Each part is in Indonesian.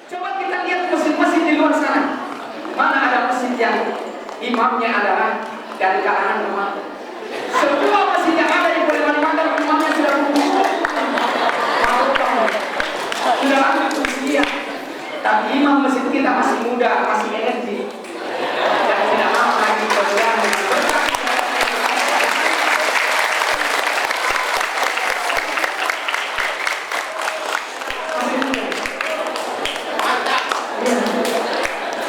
Coba kita lihat masjid-masjid di luar sana. Mana ada masjid yang imamnya adalah dari kalangan umat? Semua masjid yang ada di Kalimantan imamnya sudah kumpul. Sudah lama usia. Tapi imam masjid kita masih muda, masih energi. Dan tidak lama lagi berjalan.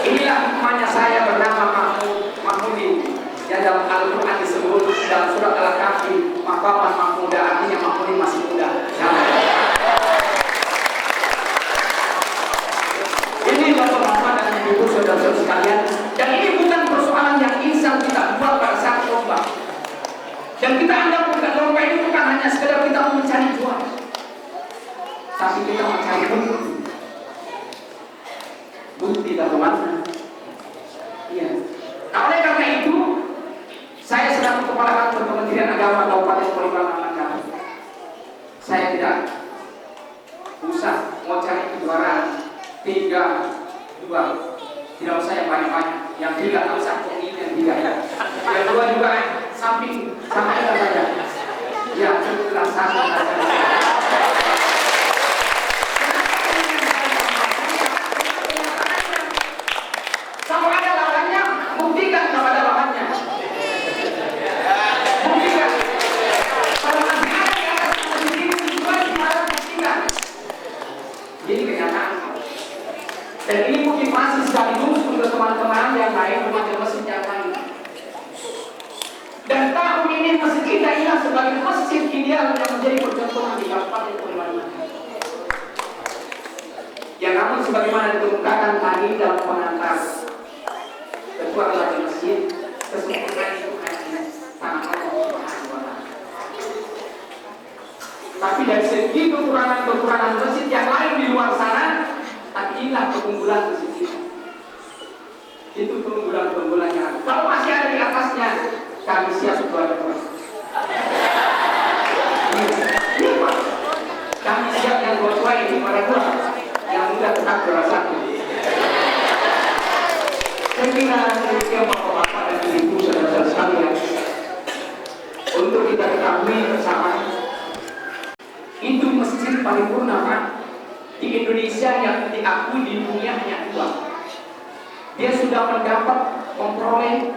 Inilah hikmahnya saya bernama Mahmudi. Yang dalam Al-Quran disebut dalam surat Al-Kahfi, maqaman mahmuda, artinya Mahmudi masih muda. Ini bapak-bapak dan ibu saudara-saudara sekalian. Dan ini bukan persoalan yang insang kita buat pada saat lomba. Dan kita anggap bukan lomba ini bukan hanya sekedar kita mencari juara, tapi kita mencari bukti. Bukti bagaimana? Iya. Nah, oleh karena itu, saya selaku Kepala Kantor Kementerian Agama Kabupaten Kalimantan, saya tidak usah mau cari kejuaraan 3-2, tidak usah yang banyak-banyak. Yang 3 tak usah, yang 3 ya. Yang 2 juga samping sama itu saja. Ya, cukuplah satu saja. Kalau ada lawannya, buktikan kepada lawannya. Buktikan. Kalau masih ada di atas masjid ini, buktikan. Jadi kenyataan. Dan ini motivasi sekaligus untuk teman-teman yang lain, masjid yang lain. Dan tahun ini masjid kita ini sebagai masjid ideal yang menjadi percontohan di Kabupaten Kalimantan. Yang namun sebagaimana dikemukakan tadi dalam pengantar Ketua Ketua Masjid, kesempurnaan itu hanya tangan Allah Subhanahu wa Ta'ala. Tapi dari segi kekurangan-kekurangan masjid yang lain di luar sana, tapi inilah keunggulan masjid kita. Itu keunggulan-keunggulannya. Kalau masih ada di atasnya, kami siap untuk ada terus. Kami siap yang tua ini mereka yang muda tetap bersatu. Saya kira demikian bapak-bapak dan ibu saudara-saudara sekalian, untuk kita ketahui bersama, itu masjid paripurna Pak di Indonesia yang diakui di dunia hanya 2. Dia sudah memperoleh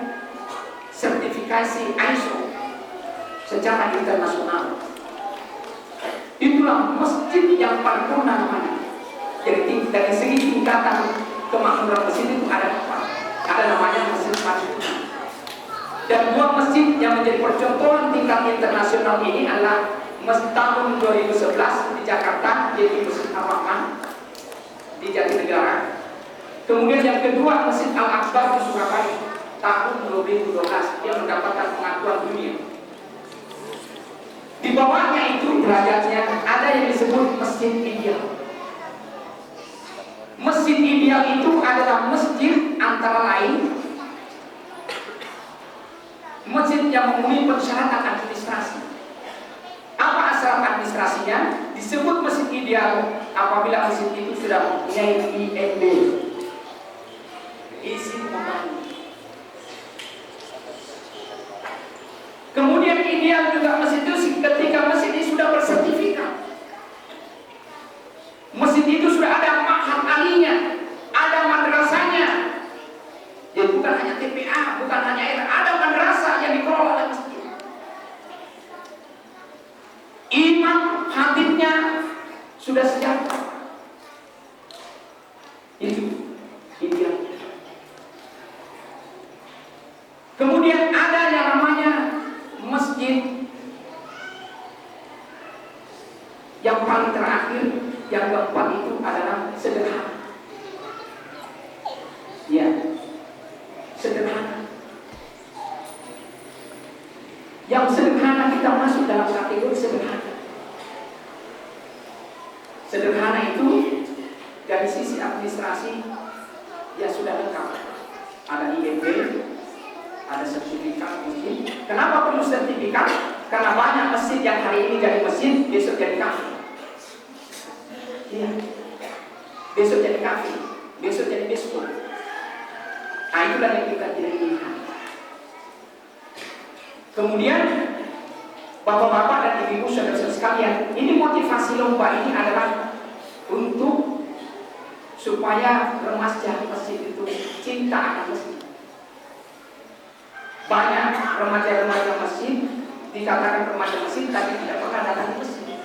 sertifikasi ISO secara internasional. Itulah masjid yang paripurna namanya. Jadi dari segi tingkatan kemakmuran masjid itu ada 4. Ada namanya masjid paripurna. Dan 2 masjid yang menjadi percontohan tingkat internasional ini adalah masjid tahun 2011 di Jakarta, yaitu Masjid Ar-Rahman di Jatinegara. Kemudian yang kedua Masjid Al-Akbar di Surabaya tahun 2012, dia mendapatkan pengakuan dunia. Di bawahnya itu derajatnya ada yang disebut masjid ideal. Masjid ideal itu adalah masjid antara lain masjid yang memenuhi persyaratan administrasi. Apa syarat administrasinya? Disebut masjid ideal apabila masjid itu sudah mempunyai IMB, izin membangun. Kemudian ideal juga masjid itu ketika masjid ini sudah bersertifikat. Masjid itu sudah ada ma'had alinya, ada madrasahnya. Jadi bukan hanya TPA, bukan hanya ada madrasah yang dikelola oleh masjid. Imam khatibnya sudah sejahtera. Itu ideal. Kemudian ada yang namanya masjid yang paling terakhir, yang keempat itu adalah sederhana. Ya, sederhana. Yang sederhana kita masuk dalam kategori sederhana. Sederhana itu dari sisi administrasi ya sudah lengkap. Ada IMB, ada sertifikat mungkin. Kenapa perlu sertifikat? Karena banyak masjid yang hari ini jadi masjid, besok jadi kafe. Iya. besok jadi kafe, besok jadi biskup. Nah, itulah yang kita tidak inginkan. Kemudian bapak-bapak dan ibu-ibu saudara-saudara sekalian, ini motivasi lomba ini adalah untuk supaya remaja masjid itu cinta akan masjid. Banyak remaja-remaja masjid dikatakan remaja masjid tapi tidak pernah datang ke masjid.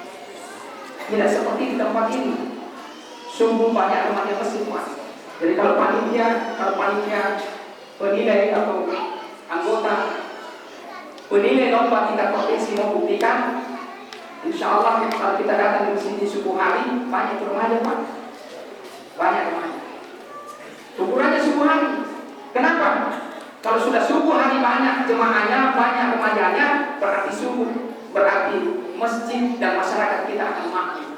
Tidak seperti di tempat ini. Sungguh banyak remaja masjid, Mas. Jadi kalau panitia penilai atau anggota penilai lomba tingkat provinsi membuktikan, insya Allah kalau kita datang di sini subuh hari banyak remaja, Pak. Banyak remaja. Ukurannya subuh hari. Kenapa? Kalau sudah subuh hari banyak jemaahnya, banyak remajanya, berarti subuh, berarti masjid dan masyarakat kita akan makmur.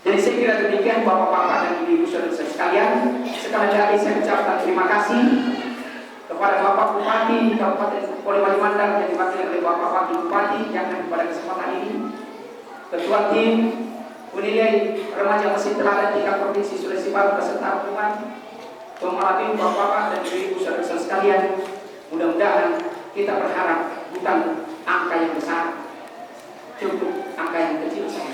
Jadi saya kira demikian bapak-bapak dan ibu-ibu saudara sekalian. Sekali lagi saya ucapkan terima kasih kepada Bapak Bupati Kabupaten Polewali Mandar yang diwakili oleh Bapak Wakil Bupati yang hadir pada kesempatan ini, Ketua Tim Penilai Remaja Masjid Teladan tingkat Provinsi Sulawesi Barat beserta rombongan, Pemerhati bapak-bapak dan ibu saudara sekalian. Mudah-mudahan kita berharap bukan angka yang besar, cukup angka yang kecil saja.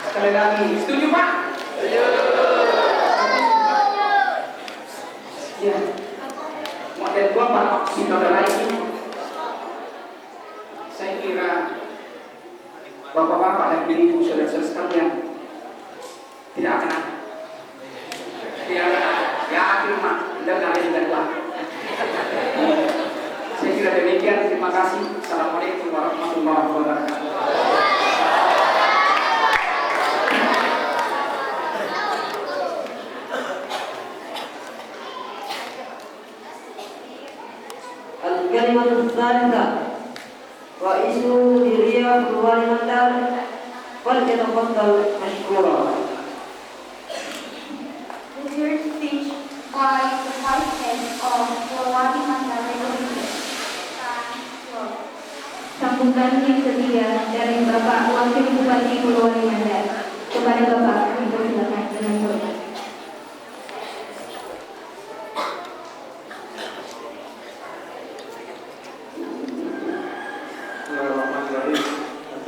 Sekali lagi, setuju Pak? Setuju. Ya, model Bapak saudara ini, saya kira bapak-bapak dan ibu saudara sekalian tidak akan ada. Tidak akan ada. Ya, cuma dengar dari Pak. Saya kira demikian. Terima kasih. Assalamualaikum warahmatullahi wabarakatuh. الكلمة الثالثة رئيس مديرية polewali Mandar فليتفضل مشكورا. The third speech by the Vice Head of Polewali Mandar Republik. Sambutan yang ketiga dari Bapak Wakil Bupati Polewali Mandar. Kepada Bapak, dipersilakan dengan hormat.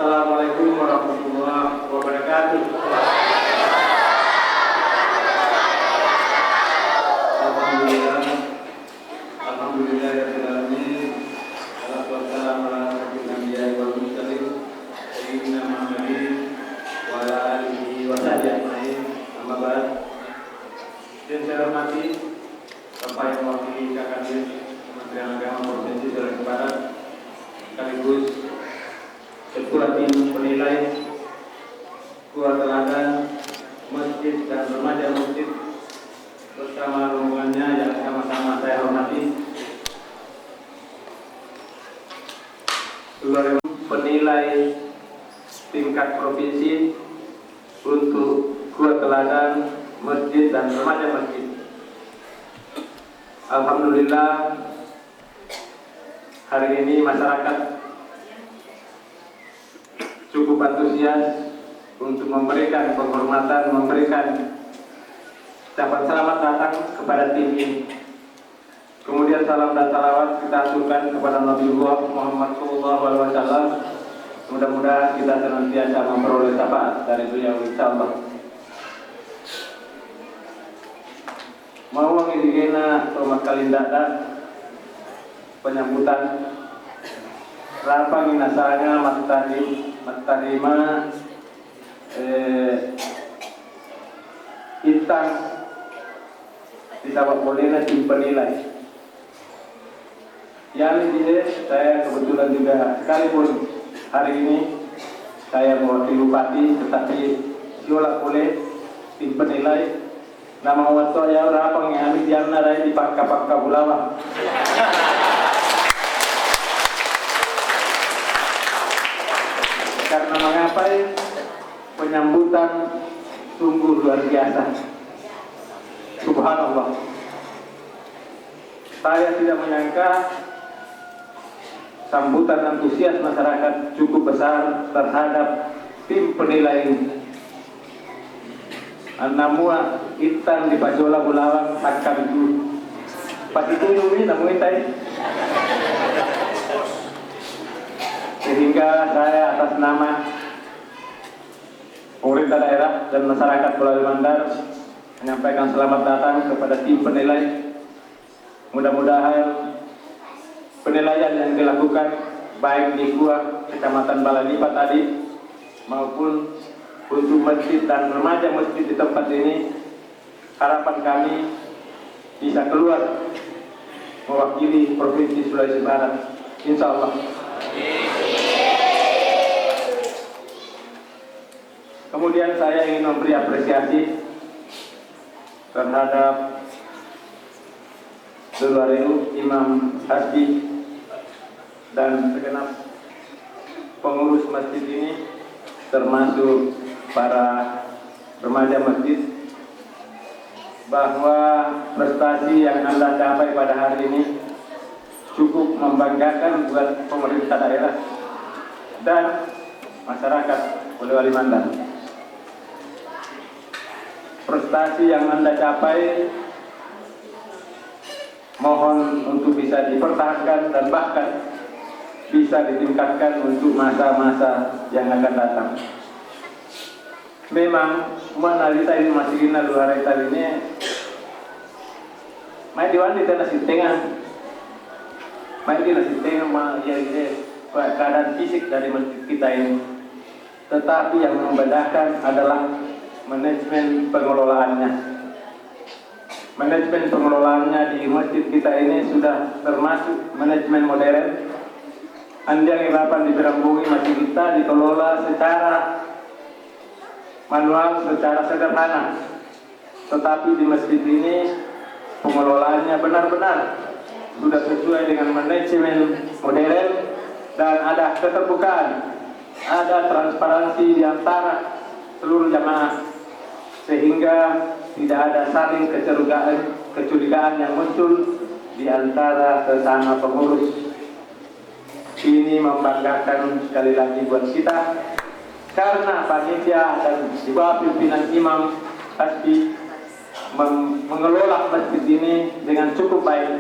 Assalamualaikum warahmatullahi wabarakatuh. Alhamdulillahirrahmanirrahim. Wassalamu ala nabiyyina wal mursalin sayyidina Muhammadin wa ala alihi wa sahbihi ajma'in. Amma ba'd. Yang saya hormati Bapak yang mewakili Kakadin Kementerian Agama Provinsi Sulawesi Barat, sekaligus Ketua Tim Penilai Keluarga Teladan Masjid dan Remaja Masjid bersama rombongannya yang sama-sama saya hormati. Keluarga penilai tingkat provinsi untuk Keluarga Teladan Masjid dan Remaja Masjid. Alhamdulillah hari ini masyarakat cukup antusias untuk memberikan penghormatan, memberikan ucapan selamat datang kepada tim ini. Kemudian salam dan salawat kita aturkan kepada Nabiullah Muhammad SAW. Mudah-mudahan kita senantiasa memperoleh syafaat dari beliau insyaallah. Mau ngidigena tomat kalindata penyambutan rapang inasanya matarima intang ditawak bolehnya tim penilai. Yang ini saya kebetulan juga sekalipun hari ini saya mewakili bupati, tetapi siolak boleh tim penilai nama waktu ya rapang yang kami diana rai di pakka bulawang. Karena mengapai penyambutan sungguh luar biasa. Subhanallah. Saya tidak menyangka sambutan antusias masyarakat cukup besar terhadap tim penilai ini. Anamua itan di pajola bulawang akan itu pati tunggu namun itai. Sehingga saya atas nama pemerintah daerah dan masyarakat Pulau Limandar menyampaikan selamat datang kepada tim penilai. Mudah-mudahan penilaian yang dilakukan baik di Kuah Kecamatan Balanipa tadi maupun untuk masjid dan remaja masjid di tempat ini, harapan kami bisa keluar mewakili Provinsi Sulawesi Barat, insya Allah. Kemudian saya ingin memberi apresiasi terhadap Dulwareu Imam Hasbi dan segenap pengurus masjid ini, termasuk para remaja masjid, bahwa prestasi yang Anda capai pada hari ini cukup membanggakan buat pemerintah daerah dan masyarakat Polewali Mandar. Prestasi yang Anda capai mohon untuk bisa dipertahankan dan bahkan bisa ditingkatkan untuk masa-masa yang akan datang. Memang menalita ini masih kena luar ini mai diwan di tanah tengah mai di nasi tengah keadaan fisik dari masjid kita ini, tetapi yang membedakan adalah manajemen pengelolaannya. Manajemen pengelolaannya di masjid kita ini sudah termasuk manajemen modern. Anjang ilapan di Berambungi masjid kita dikelola secara manual, secara sederhana. Tetapi di masjid ini pengelolaannya benar-benar sudah sesuai dengan manajemen modern dan ada keterbukaan, ada transparansi di antara seluruh jamaah, sehingga tidak ada saling kecurigaan yang muncul di antara sesama pengurus. Ini membanggakan sekali lagi buat kita, karena panitia dan di bawah pimpinan Imam Hasbi mengelola masjid ini dengan cukup baik,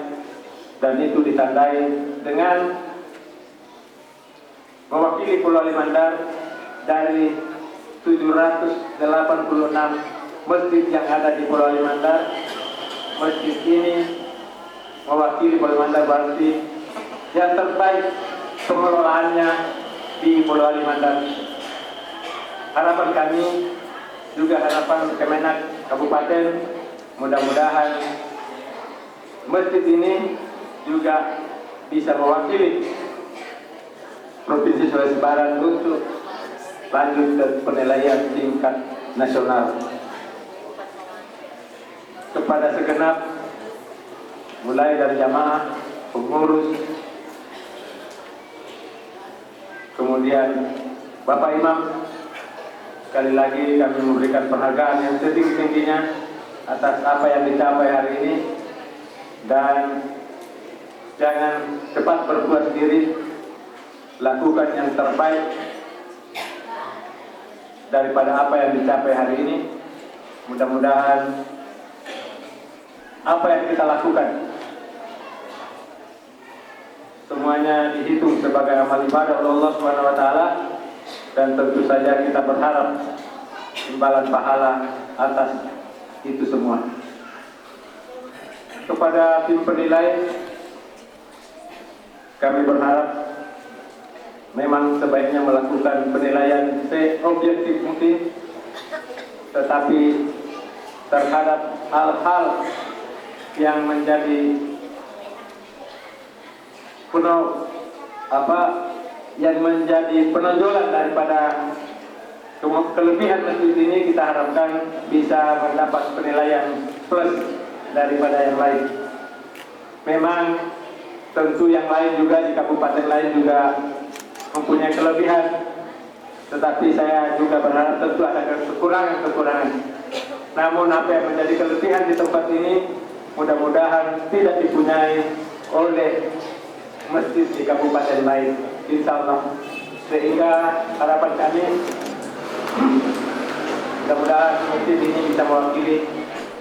dan itu ditandai dengan mewakili Pulau Limandar dari 786 masjid yang ada di Pulau Limandar. Masjid ini mewakili Pulau Limandar, berarti yang terbaik pengelolaannya di Pulau Limandar. Harapan kami juga harapan Kemenak Kabupaten, mudah-mudahan masjid ini juga bisa mewakili Provinsi Sulawesi Barat untuk lanjut ke penilaian tingkat nasional. Kepada segenap, mulai dari jamaah, pengurus, kemudian Bapak Imam, sekali lagi kami memberikan penghargaan yang setinggi-tingginya atas apa yang dicapai hari ini, dan jangan cepat berpuas diri, lakukan yang terbaik daripada apa yang dicapai hari ini. Mudah-mudahan apa yang kita lakukan semuanya dihitung sebagai amal ibadah oleh Allah Subhanahu wa taala, dan tentu saja kita berharap imbalan pahala atas itu semua. Kepada tim penilai, kami berharap memang sebaiknya melakukan penilaian seobjektif mungkin, tetapi terhadap hal-hal yang menjadi yang menjadi penonjolan daripada kelebihan masjid ini, kita harapkan bisa mendapat penilaian plus daripada yang lain. Memang tentu yang lain juga di kabupaten lain juga mempunyai kelebihan, tetapi saya juga berharap tentu ada kekurangan-kekurangan. Namun apa yang menjadi kelebihan di tempat ini mudah-mudahan tidak dipunyai oleh masjid di kabupaten lain, insya Allah. Sehingga harapan kami Mudah-mudahan masjid ini bisa mewakili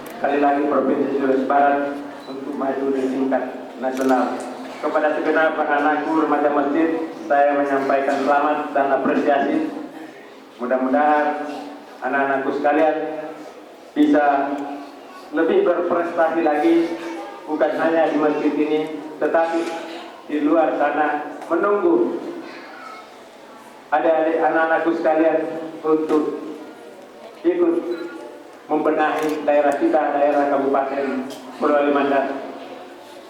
sekali lagi Provinsi Sulawesi Barat untuk maju di tingkat nasional. Kepada segenap anak-anakku remaja masjid, saya menyampaikan selamat dan apresiasi. Mudah-mudahan anak-anakku sekalian bisa lebih berprestasi lagi, bukan hanya di masjid ini, tetapi di luar sana menunggu adik-adik anak-anakku sekalian untuk ikut membenahi daerah kita, daerah Kabupaten Polewali Mandar.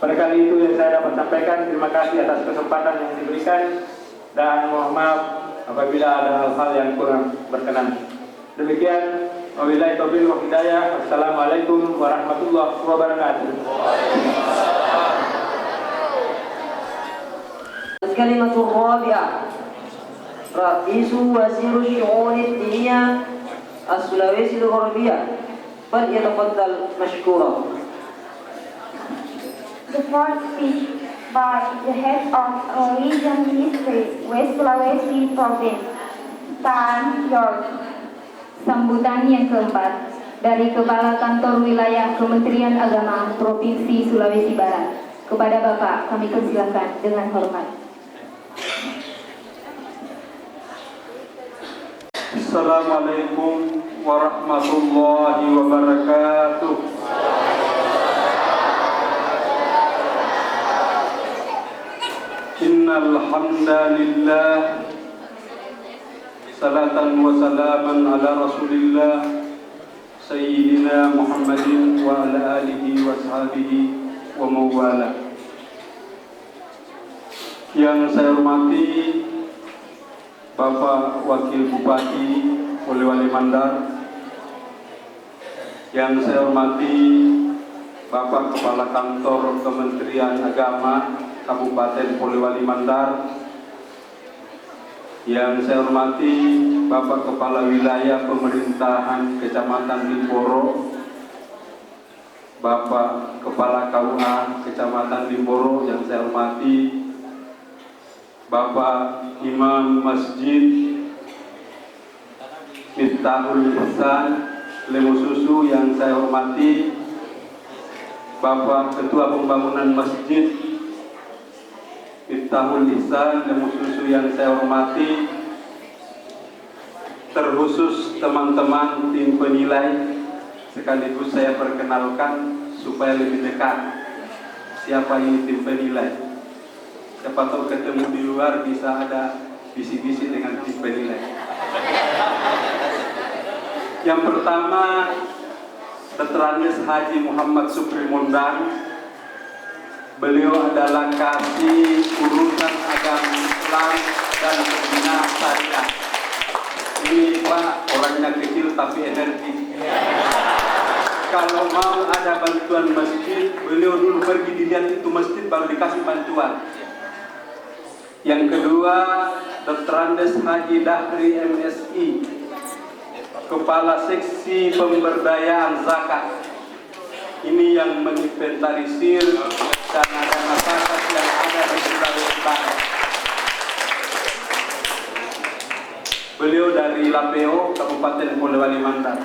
Pada kali itu yang saya dapat sampaikan. Terima kasih atas kesempatan yang diberikan dan mohon maaf apabila ada hal-hal yang kurang berkenan. Demikian, wabillahi taufiq wal hidayah. Assalamualaikum warahmatullahi wabarakatuh. الكلمة الرابعة رئيس وزير الشؤون الدينية السلawesi الغربية فليتفضل مشكورا. The fourth speech by the head of Religion Ministry, West Sulawesi Province, Tan York. Sambutan yang keempat dari Kepala Kantor Wilayah Kementerian Agama Provinsi Sulawesi Barat. Kepada Bapak kami persilakan dengan hormat. Assalamualaikum warahmatullahi wabarakatuh. Innal hamdalillah, salatan wa salaman ala Rasulillah Sayyidina Muhammadin wa ala alihi wa sahbihi wa mawala. Yang saya hormati Bapak Wakil Bupati Polewali Mandar, yang saya hormati Bapak Kepala Kantor Kementerian Agama Kabupaten Polewali Mandar, yang saya hormati Bapak Kepala Wilayah Pemerintahan Kecamatan Limboro, Bapak Kepala KUA Kecamatan Limboro, yang saya hormati Bapak Imam Masjid Miftahul Ihsan Lemususu, yang saya hormati Bapak Ketua Pembangunan Masjid Miftahul Ihsan Lemususu, yang saya hormati, terkhusus teman-teman tim penilai, sekaligus saya perkenalkan supaya lebih dekat siapa ini tim penilai. Siapa tahu ketemu di luar bisa ada bisi-bisi dengan tim penilai. Yang pertama, Dr. Andes Haji Muhammad Supri Mondang. Beliau adalah Kasih Urusan Agama Islam dan Pembinaan Syariah. Ini Pak, orangnya kecil tapi energi. Kalau mau ada bantuan masjid, beliau dulu pergi dilihat itu masjid baru dikasih bantuan. Yang kedua, Dr. Andes Haji Dahri MSI, Kepala Seksi Pemberdayaan Zakat. Ini yang menginventarisir dana zakat yang ada di Sulawesi Barat. Beliau dari Lapeo, Kabupaten Polewali Mandar.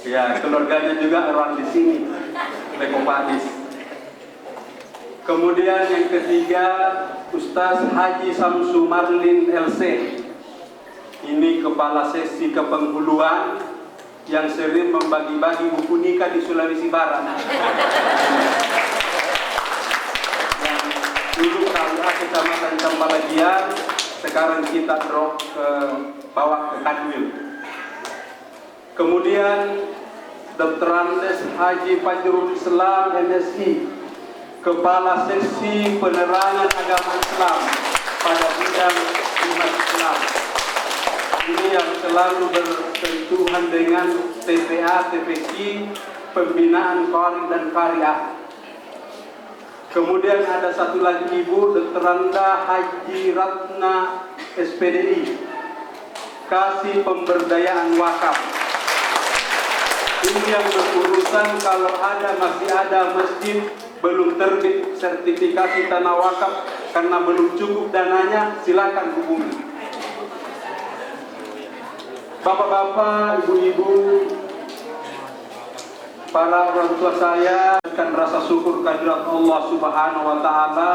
Ya, keluarganya juga orang di sini, Lekopadis. Kemudian yang ketiga, Ustaz Haji Samsu Marlin LC. Ini Kepala Seksi Kepenghuluan yang sering membagi-bagi buku nikah di Sulawesi Barat. Yang dulu KUA Kecamatan Campalagian, sekarang kita drop ke bawah ke Kadwil. Kemudian Dr. Andes Haji Fajrul Islam MSI, Kepala Seksi Penerangan Agama Islam pada bidang umat Islam. Ini yang selalu bersentuhan dengan TPA, TPQ, pembinaan Qari dan Qariah. Kemudian ada satu lagi Ibu, Dr. Randa Haji Ratna SPDI, Kasih Pemberdayaan Wakaf. Ini yang berurusan kalau masih ada masjid belum terbit sertifikasi tanah wakaf karena belum cukup dananya, silakan hubungi. Bapak-bapak, ibu-ibu, para orang tua saya, akan rasa syukur kehadirat Allah Subhanahu wa Ta'ala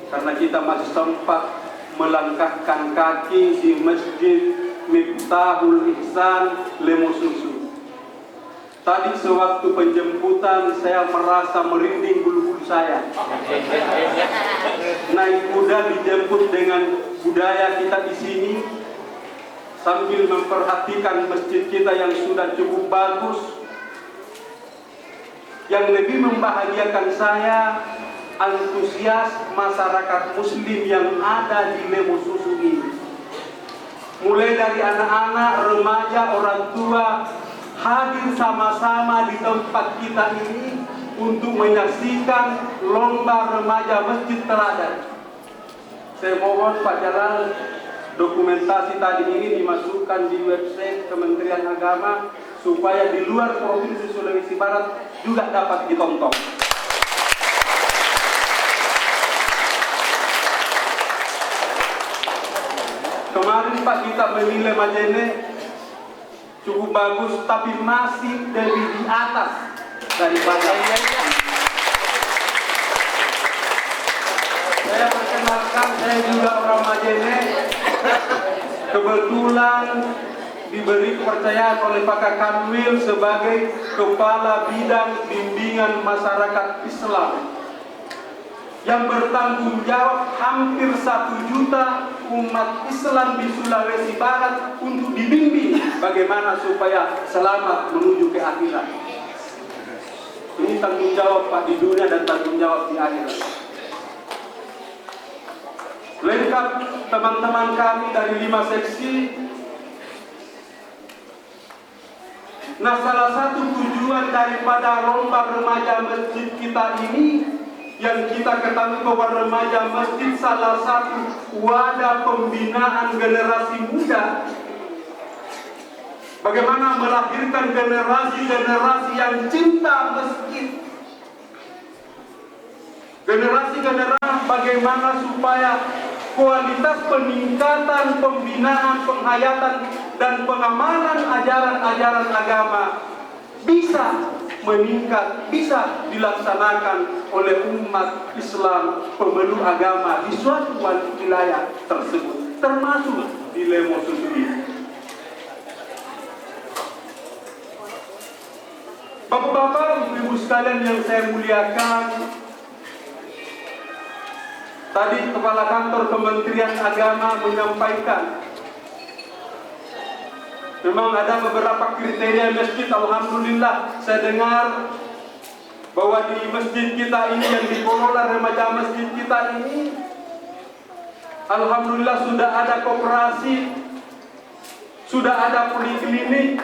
karena kita masih sempat melangkahkan kaki di Masjid Miftahul Ihsan Lemosusu. Tadi sewaktu penjemputan saya merasa merinding bulu-bulu saya. Naik kuda dijemput dengan budaya kita di sini, sambil memperhatikan masjid kita yang sudah cukup bagus. Yang lebih membahagiakan saya, antusias masyarakat muslim yang ada di Lemosusu ini. Mulai dari anak-anak, remaja, orang tua hadir sama-sama di tempat kita ini untuk menyaksikan lomba remaja Masjid Teladan. Saya mohon Pak Jalal, dokumentasi tadi ini dimasukkan di website Kementerian Agama supaya di luar Provinsi Sulawesi Barat juga dapat ditonton. Kemarin Pak kita menilai Majene cukup bagus, tapi masih lebih di atas daripada saya perkenalkan, saya juga orang Majene. Kebetulan diberi kepercayaan oleh Pak Kanwil sebagai Kepala Bidang Bimbingan Masyarakat Islam yang bertanggung jawab hampir 1 juta umat Islam di Sulawesi Barat untuk dibimbing bagaimana supaya selamat menuju ke akhirat. Ini tanggung jawab Pak di dunia dan tanggung jawab di akhirat. Lengkap teman-teman kami dari 5 seksi. Nah, salah satu tujuan daripada lomba remaja masjid kita ini, yang kita ketahui bahwa remaja masjid salah satu wadah pembinaan generasi muda. Bagaimana melahirkan generasi-generasi yang cinta masjid. Generasi-generasi bagaimana supaya kualitas peningkatan, pembinaan, penghayatan, dan pengamalan ajaran-ajaran agama bisa meningkat, bisa dilaksanakan oleh umat Islam pemeluk agama di suatu wilayah tersebut, termasuk di Lemosusu ini. Bapak-bapak, ibu-ibu sekalian yang saya muliakan, tadi Kepala Kantor Kementerian Agama menyampaikan memang ada beberapa kriteria masjid. Alhamdulillah saya dengar bahwa di masjid kita ini yang dikelola remaja masjid kita ini, alhamdulillah sudah ada koperasi, sudah ada poliklinik,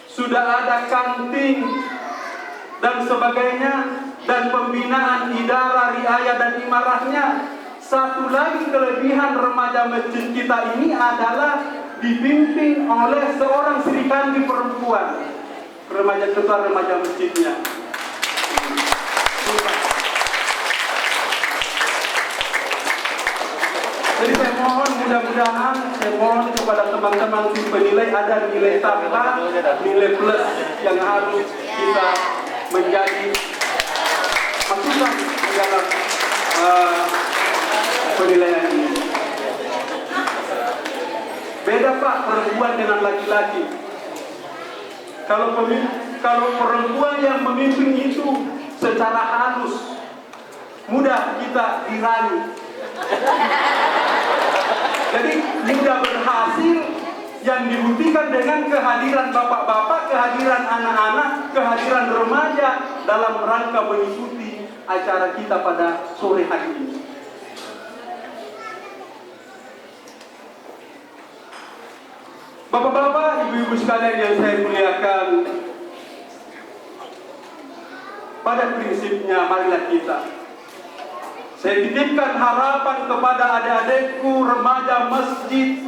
sudah ada kantin dan sebagainya, dan pembinaan idara, riayah dan imarahnya. Satu lagi kelebihan remaja masjid kita ini adalah dipimpin oleh seorang Srikandi perempuan, remaja ketua remaja masjidnya. Jadi saya mohon, mudah-mudahan saya mohon kepada teman-teman tim penilai ada nilai tambah, nilai plus yang harus kita menjadi masukan di dalam penilaian ini. Beda Pak perempuan dengan laki-laki. Kalau perempuan yang memimpin itu secara halus, mudah kita dirayu. Jadi mudah berhasil yang dibuktikan dengan kehadiran bapak-bapak, kehadiran anak-anak, kehadiran remaja dalam rangka mengikuti acara kita pada sore hari ini. Bapak-bapak, ibu-ibu sekalian yang saya muliakan, pada prinsipnya marilah saya titipkan harapan kepada adik-adikku remaja masjid.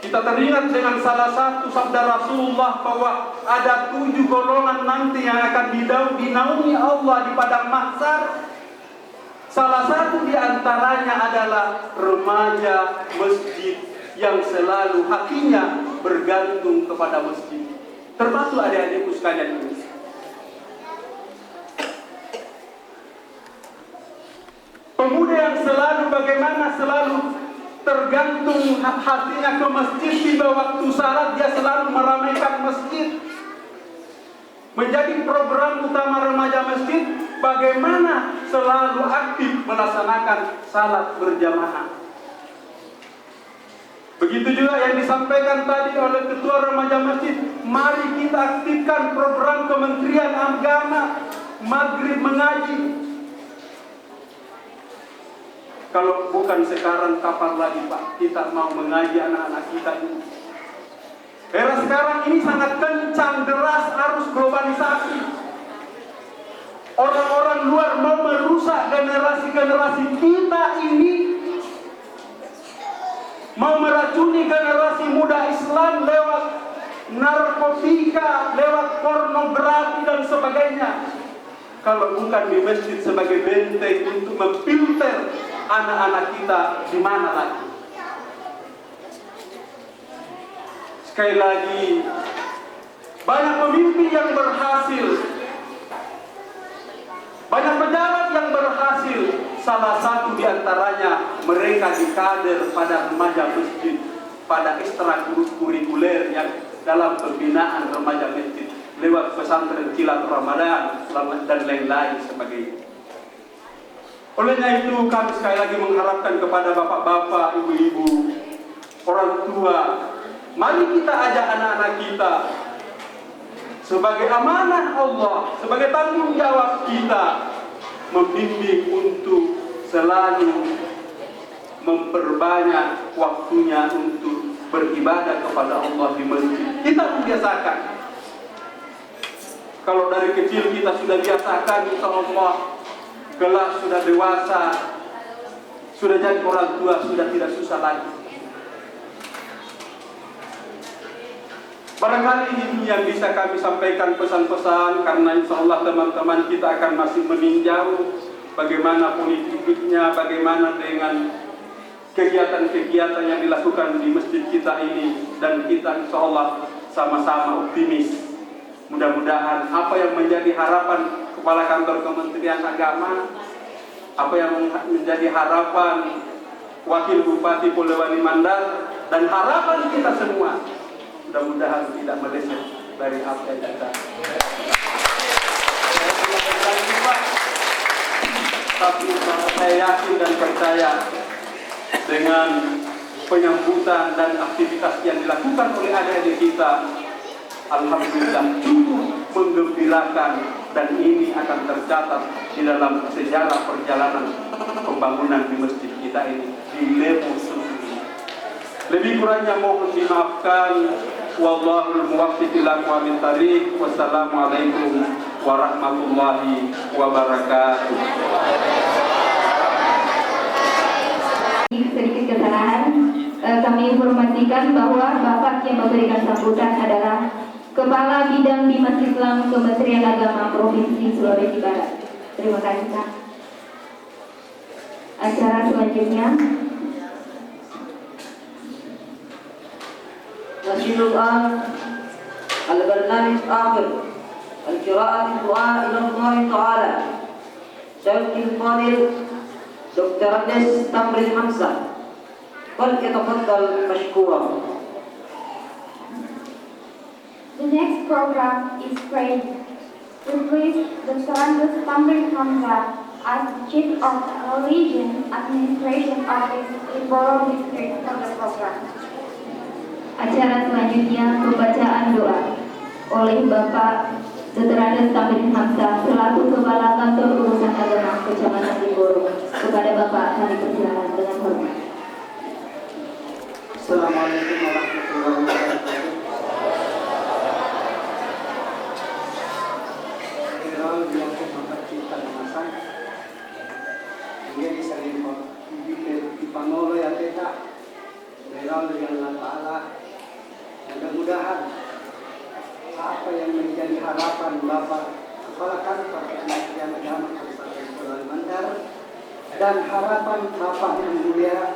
Kita teringat dengan salah satu sabda Rasulullah bahwa ada 7 golongan nanti yang akan dinaungi Allah di padang mahsyar. Salah satu di antaranya adalah remaja masjid yang selalu hatinya bergantung kepada masjid. Termasuk adik-adikku sekalian ini. Pemuda yang bagaimana selalu tergantung hatinya ke masjid, tiba waktu salat dia selalu meramaikan masjid. Menjadi program utama remaja masjid, bagaimana selalu aktif melaksanakan salat berjamaah. Begitu juga yang disampaikan tadi oleh Ketua Remaja Masjid, mari kita aktifkan program Kementerian Agama, Maghrib mengaji. Kalau bukan sekarang, kapan lagi Pak kita mau mengaji anak-anak kita ini? Era sekarang ini sangat kencang deras arus globalisasi. Orang-orang luar mau merusak generasi-generasi kita ini, mau meracuni generasi muda Islam lewat narkotika, lewat pornografi dan sebagainya. Kalau bukan di masjid sebagai benteng untuk memfilter anak-anak kita, di mana lagi? Sekali lagi, banyak pemimpin yang berhasil, banyak pejabat yang berhasil. Salah satu di antaranya mereka dikader pada remaja masjid, pada ekstrakurikuler yang dalam pembinaan remaja masjid lewat pesantren kilat Ramadan dan lain-lain sebagainya. Olehnya itu kami sekali lagi mengharapkan kepada bapak-bapak, ibu-ibu, orang tua, mari kita ajak anak-anak kita sebagai amanah Allah, sebagai tanggung jawab kita, membimbing untuk selalu memperbanyak waktunya untuk beribadah kepada Allah di masjid. Kita membiasakan. Kalau dari kecil kita sudah biasakan, insya Allah kelak sudah dewasa, sudah jadi orang tua, sudah tidak susah lagi. Barangkali itu yang bisa kami sampaikan pesan-pesan, karena insya Allah teman-teman kita akan masih meninjau bagaimana politiknya, bagaimana dengan kegiatan-kegiatan yang dilakukan di masjid kita ini, dan kita insya Allah sama-sama optimis. Mudah-mudahan apa yang menjadi harapan Kepala Kantor Kementerian Agama, apa yang menjadi harapan Wakil Bupati Polewali Mandar, dan harapan kita semua, mudah-mudahan tidak meleset dari apa yang kita. Tapi saya yakin dan percaya dengan penyambutan dan aktivitas yang dilakukan oleh adik-adik kita, alhamdulillah cukup menggembirakan, dan ini akan tercatat di dalam sejarah perjalanan pembangunan di masjid kita ini di level sendiri. Lebih kurangnya mohon dimaafkan. Wallahul muwaffiq ila aqwamit thariq. Wassalamualaikum warahmatullahi wabarakatuh. Sedikit kesalahan, kami informasikan bahwa Bapak yang memberikan sambutan adalah Kepala Bidang Bimas Islam Kementerian Agama Provinsi Sulawesi Barat. Terima kasih Pak. Acara selanjutnya, نشيد الآن البرنامج آخر القراءة الدعاء إلى الله تعالى. شيخ الفاضل دكتور أنس تمرين حمزة فليتفضل مشكورا. the next program is prayed. We please Dr. Andes Tamrin Hamza as Chief of Religion Administration Office in Boro District for the program. Acara selanjutnya pembacaan doa oleh Bapak Dr. Andes Tamrin Hamza selaku Kepala Kantor Urusan Agama Kecamatan Liboro. Kepada Bapak kami persilakan dengan hormat. Assalamualaikum warahmatullahi wabarakatuh. Viral yang kita masan, ini sering dipanggil ya kita. Viral dengan Allah Taala. Mudah-mudahan apa yang menjadi harapan Bapak Kepala Kantor Kementerian Agama Kabupaten Polewali Mandar dan harapan Bapak yang mulia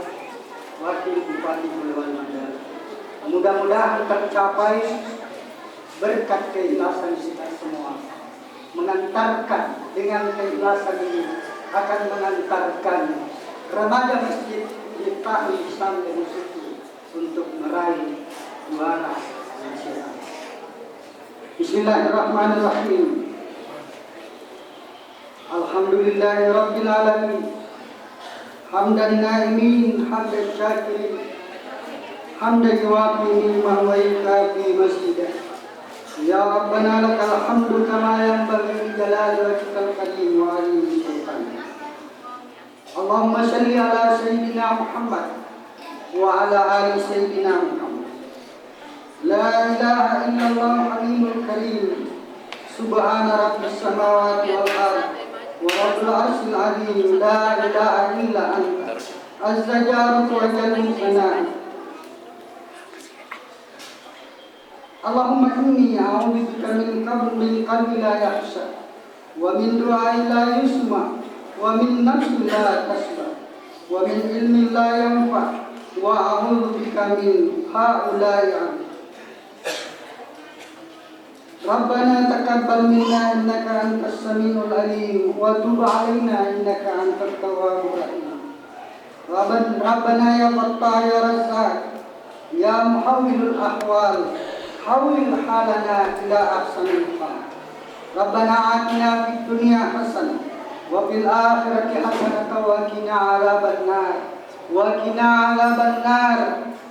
Wakil Bupati Polewali Mandar. Mudah-mudahan tercapai berkat keikhlasan kita semua. Mengantarkan dengan keikhlasan ini akan mengantarkan remaja masjid di tahun Islam yang suci untuk meraih juara nasional. Bismillahirrahmanirrahim. Alhamdulillahirabbil alamin. Hamdan na'imin, hamdan syakirin, hamdan yuwafi ni'mah wa yukafi masjidah. Ya Rabbana lakal hamdu kama yanbaghi li jalali wajhikal karim wa 'azimi sultanik. Allahumma shalli ala sayyidina Muhammad wa ala ali sayyidina Muhammad. La ilaha illallah halimul karim. Subhana rabbis samawati wal ardh wa rabbil arsyil azim. La ilaha illa anta az-zajaratu wa jalul sana. Allahumma inni a'udzubika min qalbi la yakhsha wa min du'ai la yusma wa min nafsin la tasba wa min ilmin la yanfa wa a'udzubika min ha'ula'i 'abd. Rabbana taqabbal minna innaka antas samiul alim wa tub 'alaina innaka antat tawwabur rahim. Rabbana ya Fattah ya Razzaq ya muhawwilul ahwal hawil halana ila ahsanil hal. Rabbana atina fid dunya hasanah wa fil akhirati hasanah wa qina 'adzaban nar wa qina 'adzaban nar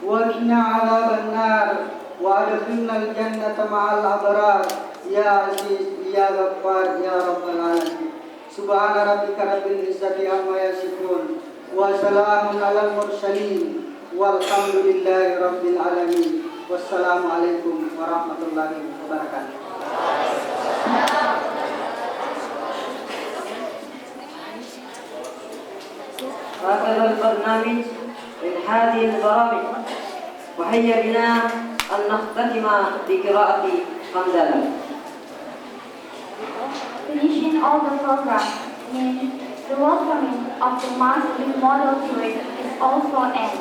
wa qina 'adzaban nar wa adkhilnal jannata ma'al abrar ya aziz ya ghaffar ya rabbal alamin. Subhana rabbika rabbil izzati amma yasifun wa salamun alal mursalin walhamdulillahi rabbil alamin. Wassalamualaikum warahmatullahi wabarakatuh. هكذا البرنامج من هذه البرامج وهيا بنا أن نختتم بقراءة حمدلله. Finishing all the program means the welcoming of the mass with model tourist is also end.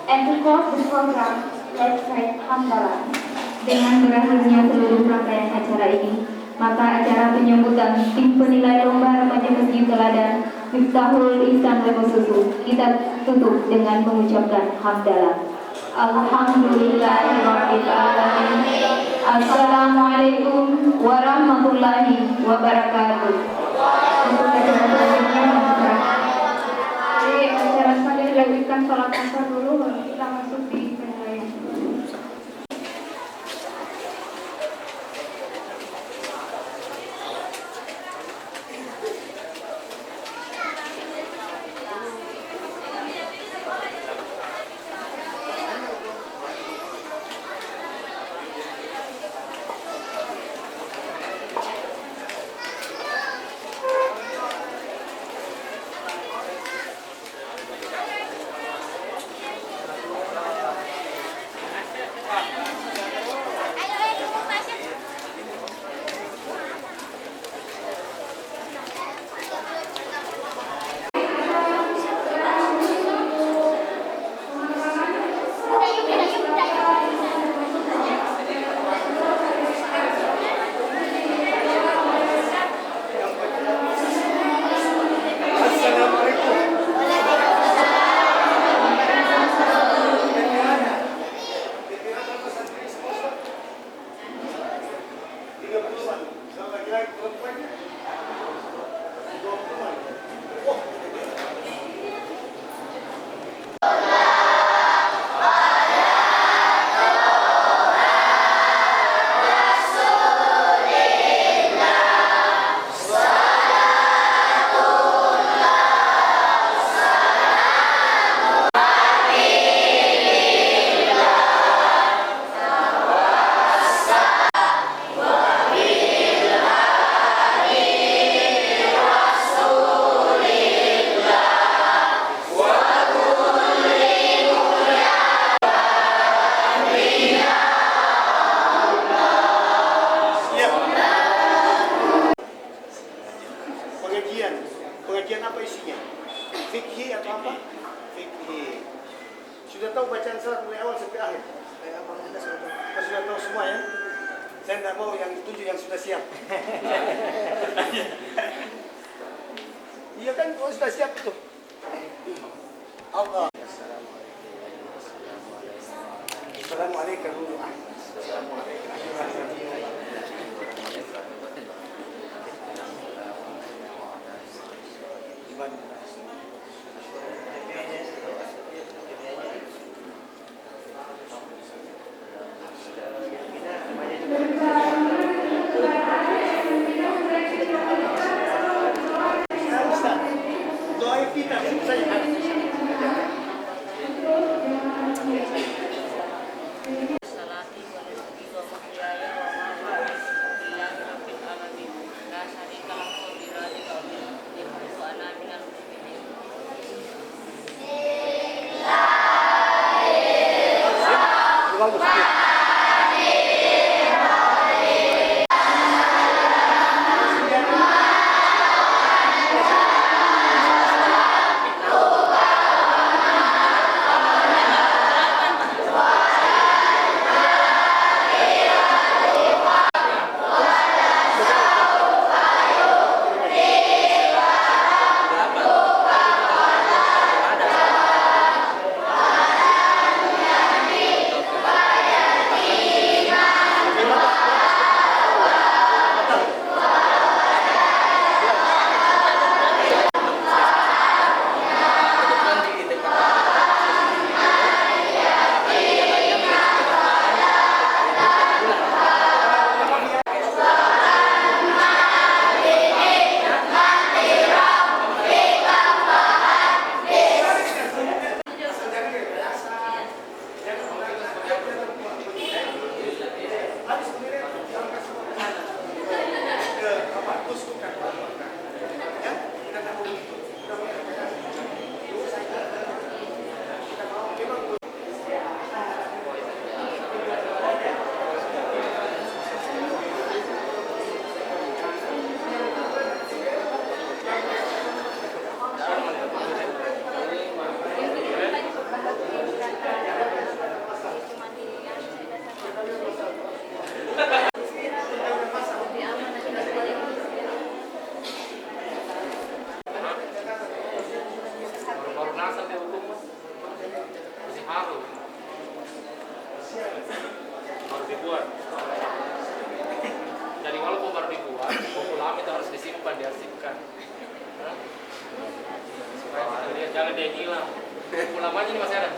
And to close the program, let's recite Hamdalah. Dengan berakhirnya seluruh rangkaian acara ini, maka acara penyambutan tim penilai lomba remaja masjid teladan Miftahul Ihsan Lebo Susu kita tutup dengan mengucapkan hamdalah. Alhamdulillahirabbil alamin. Assalamualaikum warahmatullahi wabarakatuh. Untuk acara selanjutnya, acara selanjutnya dilanjutkan sholat asar dulu, baru kita masuk di penilaian. Pengajian apa isinya? Fikhi atau apa? Fikhi. Sudah tahu bacaan surat mulai awal sampai akhir? Abang Anda sudah tahu. Kita sudah tahu semua ya? Saya tidak mau yang 7 yang sudah siap. Iya kan, kalau sudah siap itu. Allah. Assalamualaikum warahmatullahi wabarakatuh. Doa kita saya baru dibuat. Jadi walaupun baru dibuat, buku lama itu harus disimpan, diarsipkan. Supaya dia jangan dia hilang. Buku lamanya ini masih ada.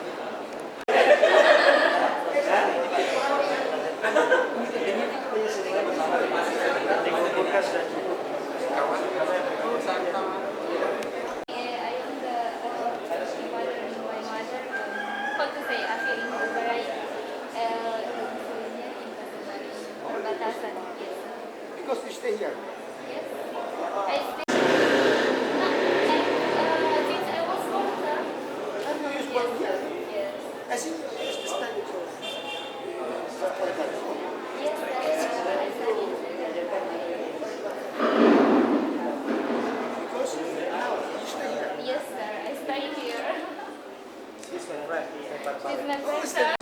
Because you stay here. Yes. I stay. Since I was born here. And you use one here. Yes. I think you used to study for like that. Yes, I studied. Because now you stay here. Yes, sir. I study here. He's my friend. She's my friend, sir.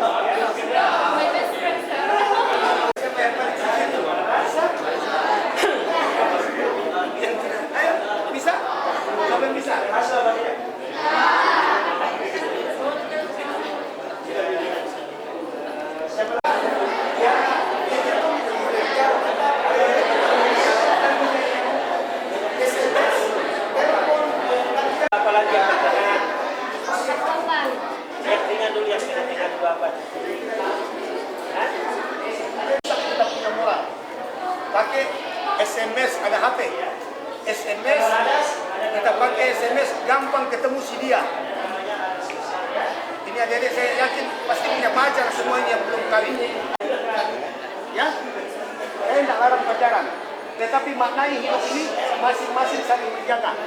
My best friend, sir. Bisa? Siapa yang bisa? Apalagi settingan dulu yang settingan dua apa? Kita punya murah. Pakai SMS, ada HP. SMS, kita pakai SMS, gampang ketemu si dia. Ini adik-adik saya yakin pasti punya pacar semua ini yang belum kawin. Ya, saya tidak larang pacaran. Tetapi maknai hidup ini masing-masing saling menjaga.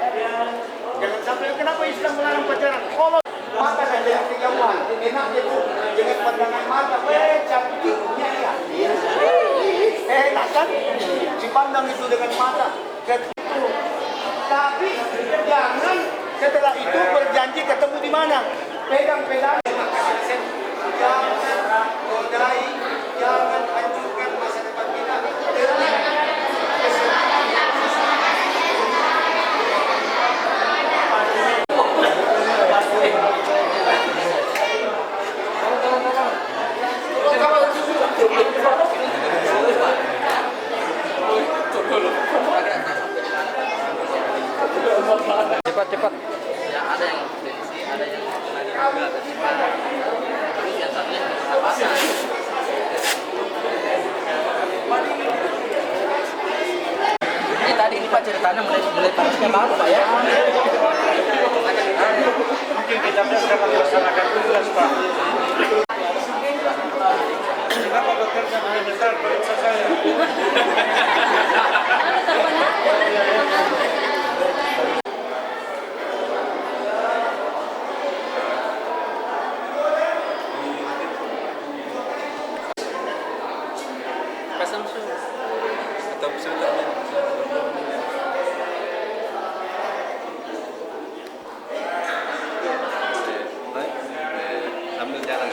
Jangan sampai kenapa Islam melarang pacaran? Kalau mata dan dengan kejauhan, enaknya itu dengan pandangan mata, cantiknya ya. Enak kan? Dipandang itu dengan mata. Tapi jangan setelah itu berjanji ketemu di mana. Pegang-pegang. Jangan kodai, jangan hancurkan masa depan kita. Cepat. Ya ada yang prediksi, ada yang lagi juga terus yang satunya pasang. Ini tadi ini Pak ceritanya mulai panasnya banget Pak ya. Mungkin kita sudah melaksanakan tugas Pak. Kenapa bekerja besar periksa saya? Pasang suhu atau sebenarnya sambil jalan.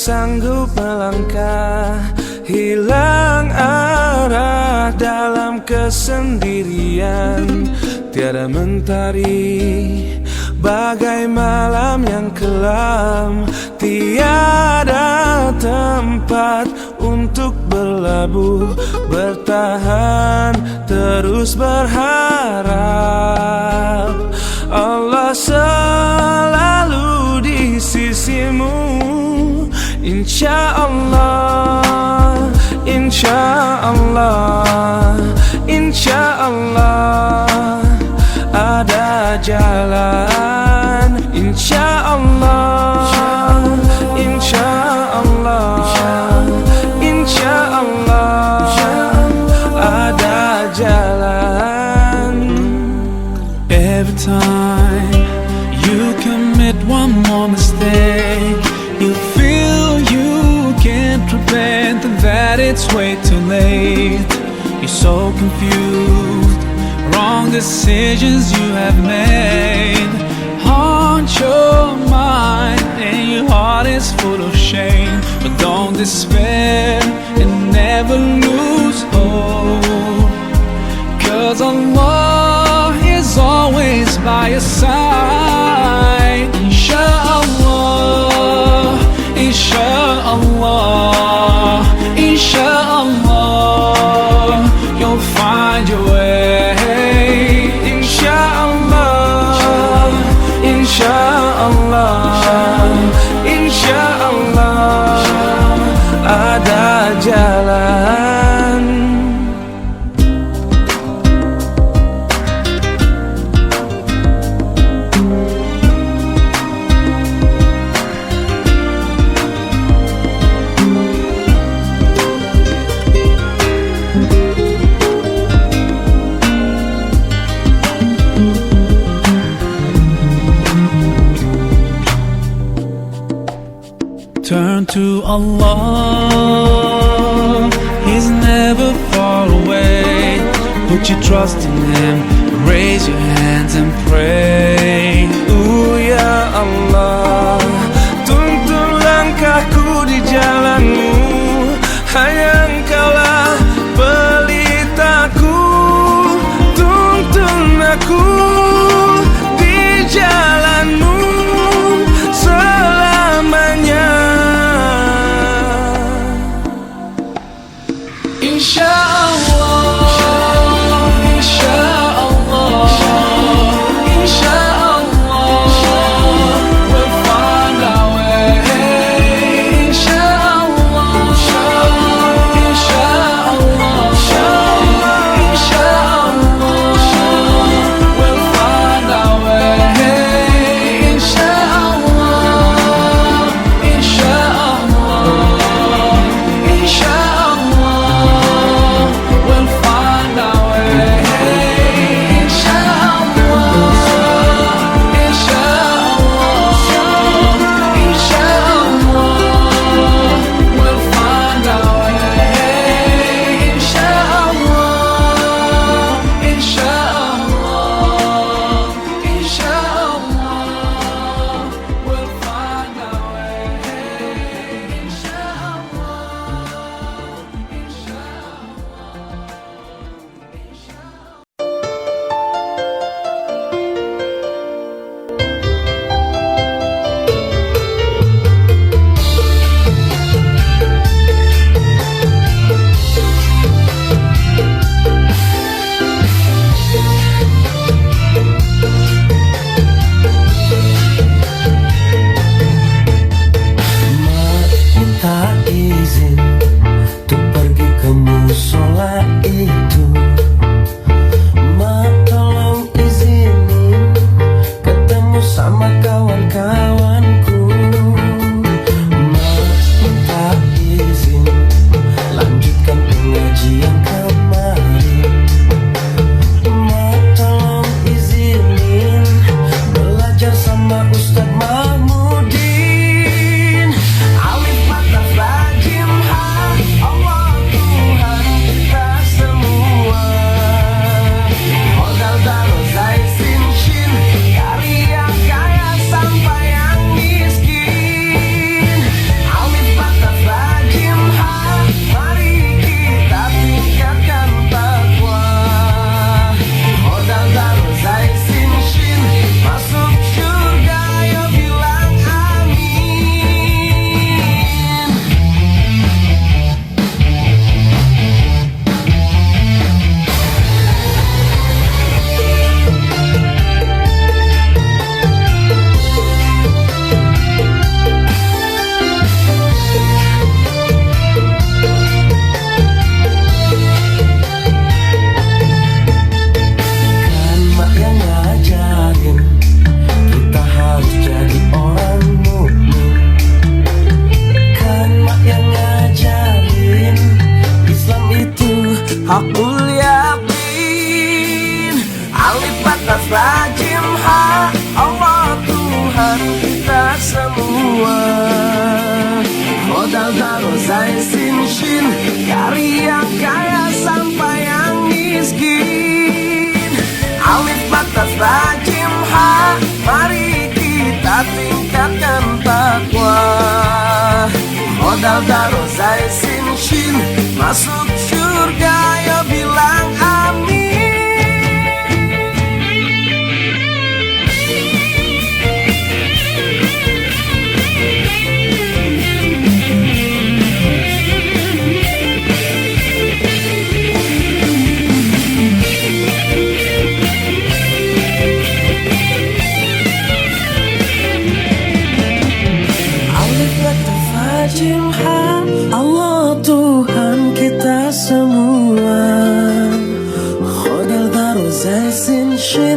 sanggup melangkah, hilang arah dalam kesendirian. Tiada mentari bagai malam yang kelam, tiada tempat untuk berlabuh, bertahan terus berharap. Allah selalu di sisimu, insya Allah, insya Allah, insya Allah ada jalan, insya Allah, insya Allah, insya Allah ada jalan. Every time you commit one more mistake, you feel you can't repent and that it's way too late. You're so confused, wrong decisions you have made haunt your mind and your heart is full of shame. But don't despair and never lose hope, 'cause Allah is always by your side. Insha'Allah, Insha'Allah, Insha'Allah you'll find your way. Insyaallah, insyaallah, insyaallah ada jalan. Turn to Allah, He's never far away. Put your trust in Him, raise your hands and pray. Ya Allah, tuntun langkahku di jalanmu, hanya Engkaulah pelitaku. Tuntun aku di jalanmu selamanya. Insya'Allah, Insya'Allah, Insya'Allah hakul yakin. Alif batas rajim ha, Allah Tuhan kita semua. Modal taruh zai sin shin, dari yang kaya sampai yang miskin. Alif batas rajim ha, mari kita tingkatkan takwa. Modal taruh zai sin shin, masuk surga yo bilang amin. Allah Tuhan kita semua. Khodal daru zai sin shin,